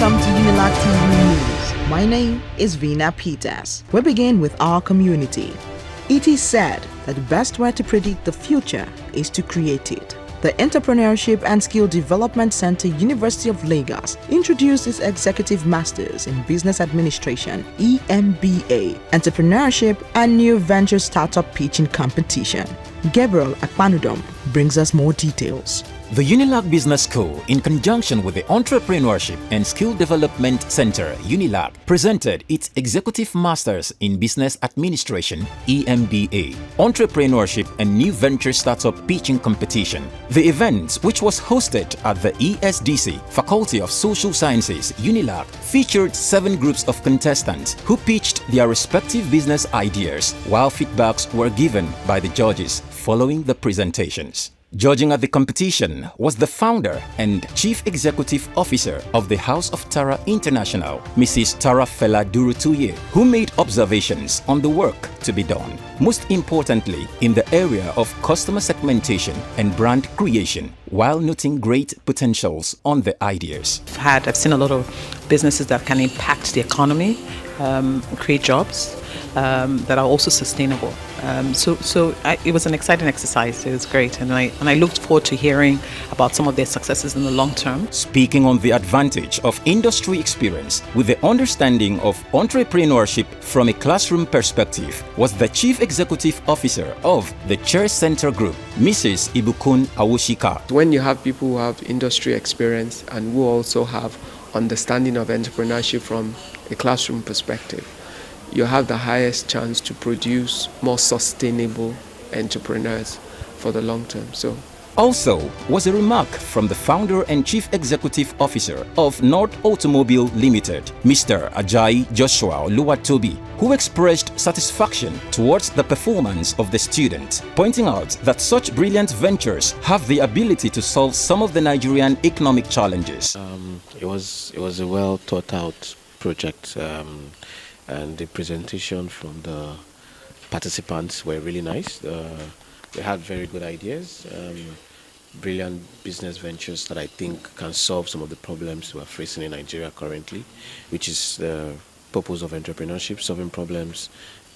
Welcome to Unilag TV News. My name is Vina Peters. We begin with our community. It is said that the best way to predict the future is to create it. The Entrepreneurship and Skill Development Center, University of Lagos, introduced its Executive Masters in Business Administration (EMBA), Entrepreneurship and New Venture Startup Pitching Competition. Gabriel Akpanudom brings us more details. The Unilag Business School, in conjunction with the Entrepreneurship and Skill Development Center, Unilag, presented its Executive Masters in Business Administration, EMBA, Entrepreneurship and New Venture Startup Pitching Competition. The event, which was hosted at the ESDC, Faculty of Social Sciences, Unilag, featured 7 groups of contestants who pitched their respective business ideas, while feedbacks were given by the judges following the presentations. Judging at the competition was the founder and Chief Executive Officer of the House of Tara International, Mrs. Tara Fela Durutuye, who made observations on the work to be done, most importantly in the area of customer segmentation and brand creation, while noting great potentials on the ideas. I've seen a lot of businesses that can impact the economy, create jobs that are also sustainable. It was an exciting exercise. It was great, and I looked forward to hearing about some of their successes in the long term. Speaking on the advantage of industry experience with the understanding of entrepreneurship from a classroom perspective was the Chief Executive Officer of the Chair Center Group, Mrs. Ibukun Awoshika. When you have people who have industry experience and who also have understanding of entrepreneurship from a classroom perspective, you have the highest chance to produce more sustainable entrepreneurs for the long term. Also was a remark from the founder and Chief Executive Officer of North Automobile Limited, Mr. Ajayi Joshua Oluwatobi, who expressed satisfaction towards the performance of the students, pointing out that such brilliant ventures have the ability to solve some of the Nigerian economic challenges. It was a well thought out project, and the presentation from the participants were really nice. They had very good ideas, brilliant business ventures that I think can solve some of the problems we are facing in Nigeria currently, which is the purpose of entrepreneurship, solving problems,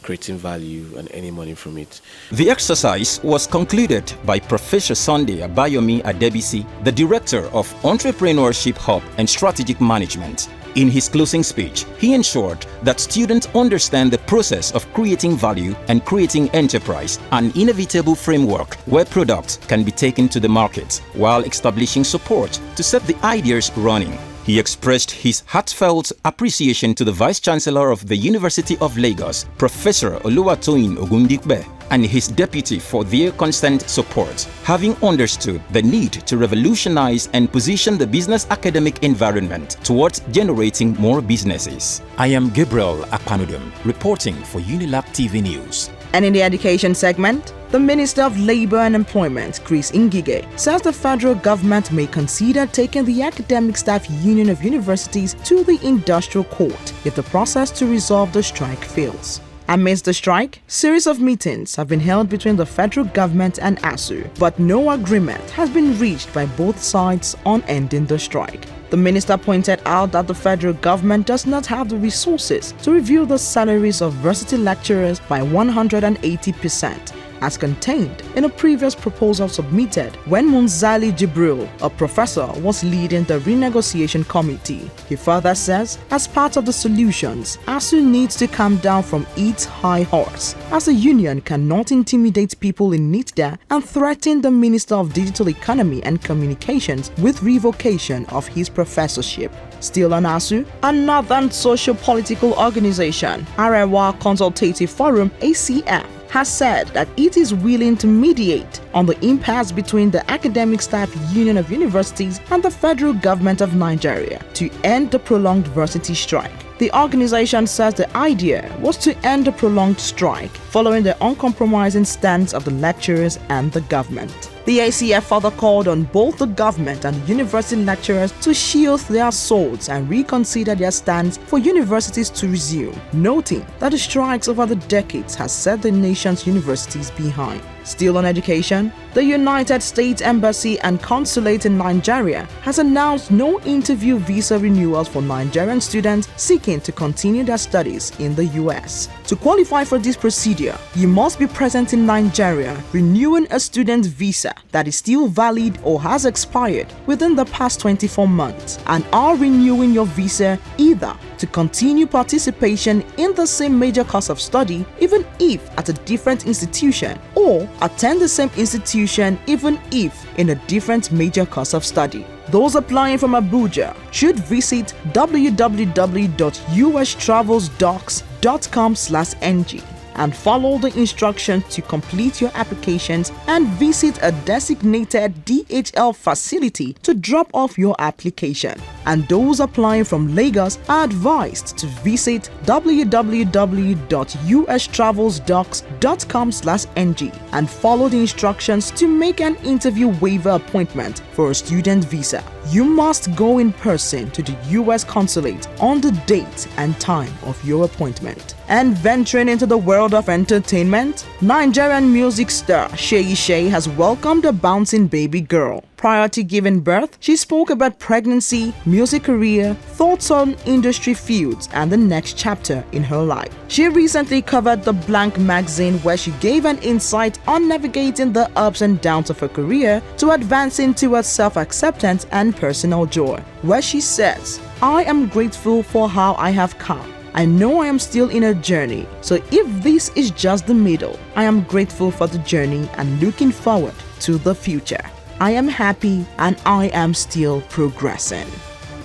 creating value and earning money from it. The exercise was concluded by Professor Sunday Abayomi Adebisi, the Director of Entrepreneurship Hub and Strategic Management. In his closing speech, he ensured that students understand the process of creating value and creating enterprise, an inevitable framework where products can be taken to the market, while establishing support to set the ideas running. He expressed his heartfelt appreciation to the Vice Chancellor of the University of Lagos, Professor Oluwatoyin Ogundikbe, and his deputy for their constant support, having understood the need to revolutionize and position the business academic environment towards generating more businesses. I am Gabriel Akpanudom, reporting for Unilag TV News. And in the education segment, the Minister of Labour and Employment, Chris Ngige, says the federal government may consider taking the Academic Staff Union of Universities to the Industrial Court if the process to resolve the strike fails. Amidst the strike, series of meetings have been held between the federal government and ASU, but no agreement has been reached by both sides on ending the strike. The minister pointed out that the federal government does not have the resources to review the salaries of varsity lecturers by 180%, as contained in a previous proposal submitted when Munzali Jibril, a professor, was leading the renegotiation committee. He further says, as part of the solutions, ASU needs to come down from its high horse, as the union cannot intimidate people in NITDA and threaten the Minister of Digital Economy and Communications with revocation of his professorship. Still on ASU, another socio-political organization, Arewa Consultative Forum (ACF), has said that it is willing to mediate on the impasse between the Academic Staff Union of Universities and the federal government of Nigeria to end the prolonged varsity strike. The organization says the idea was to end the prolonged strike for following the uncompromising stance of the lecturers and the government. The ACF further called on both the government and the university lecturers to sheath their swords and reconsider their stance for universities to resume, noting that the strikes over the decades has set the nation's universities behind. Still on education, the United States Embassy and Consulate in Nigeria has announced no interview visa renewals for Nigerian students seeking to continue their studies in the US. To qualify for this procedure, you must be present in Nigeria, renewing a student's visa that is still valid or has expired within the past 24 months, and are renewing your visa either to continue participation in the same major course of study even if at a different institution, or attend the same institution even if in a different major course of study. Those applying from Abuja should visit www.ustravelsdocs.com/ng and follow the instructions to complete your applications and visit a designated DHL facility to drop off your application. And those applying from Lagos are advised to visit www.ustravelsdocs.com/ng and follow the instructions to make an interview waiver appointment for a student visa. You must go in person to the US consulate on the date and time of your appointment. And venturing into the world of entertainment, Nigerian music star Shay has welcomed a bouncing baby girl. Prior to giving birth, she spoke about pregnancy, music career, thoughts on industry fields, and the next chapter in her life. She recently covered the Blank magazine, where she gave an insight on navigating the ups and downs of her career to advancing towards self-acceptance and personal joy, where she says, "I am grateful for how I have come. I know I am still in a journey, so if this is just the middle, I am grateful for the journey and looking forward to the future. I am happy and I am still progressing."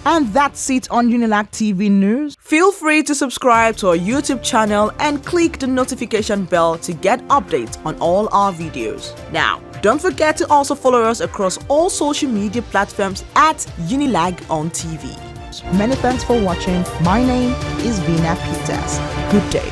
And that's it on Unilag TV News. Feel free to subscribe to our YouTube channel and click the notification bell to get updates on all our videos. Now, don't forget to also follow us across all social media platforms at Unilag on TV. Many thanks for watching. My name is Vina Peters. Good day.